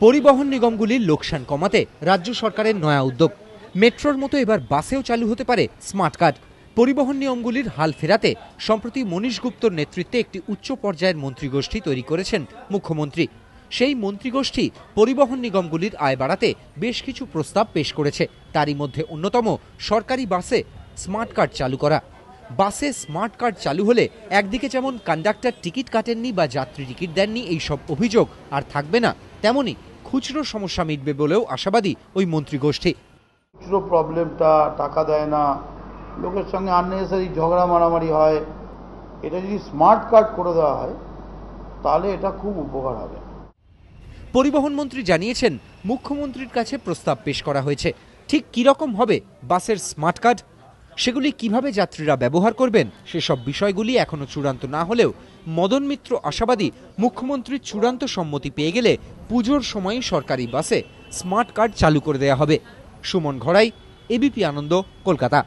পরিবহন নিগমগুলির লোকসান কমাতে রাজ্য সরকারের নয়া উদ্যোগ। মেট্রোর মতো এবার বাসেও চালু হতে পারে স্মার্ট কার্ড। পরিবহন নিয়মগুলির হাল ফেরাতে সম্প্রতি মনীশ গুপ্তর নেতৃত্বে একটি উচ্চ পর্যায়ের মন্ত্রিগোষ্ঠী তৈরি করেছেন মুখ্যমন্ত্রী। সেই মন্ত্রিগোষ্ঠী পরিবহন নিগমগুলির আয় বাড়াতে বেশ কিছু প্রস্তাব পেশ করেছে। তারই মধ্যে অন্যতম সরকারি বাসে স্মার্ট কার্ড চালু করা। বাসে স্মার্ট কার্ড চালু হলে একদিকে যেমন কন্ডাক্টর টিকিট কাটেননি বা যাত্রী টিকিট দেননি এইসব অভিযোগ আর থাকবে না, তেমনি খুচরো সমস্যা মিটবে বলেও আশাবাদী ওই মন্ত্রিগোষ্ঠী। খুচরো প্রবলেমটা, টাকা দেয় না, লোকের সঙ্গে আননেসেসারি ঝগড়া মারামারি হয়, এটা যদি স্মার্ট কার্ড করে দেওয়া হয় তাহলে এটা খুব উপকার হবে। পরিবহন মন্ত্রী জানিয়েছেন, মুখ্যমন্ত্রীর কাছে প্রস্তাব পেশ করা হয়েছে। ঠিক কিরকম হবে বাসের স্মার্ট কার্ড, সেগুলি কিভাবে যাত্রীরা ব্যবহার করবেন, সেসব বিষয়গুলি এখনো চূড়ান্ত না হলেও মদন মিত্র আশাবাদী মুখ্যমন্ত্রীর চূড়ান্ত সম্মতি পেয়ে গেলে পুজোর সময় সরকারি বাসে স্মার্ট কার্ড চালু করে দেওয়া হবে। সুমন ঘড়াই, এবিপি আনন্দ, কলকাতা।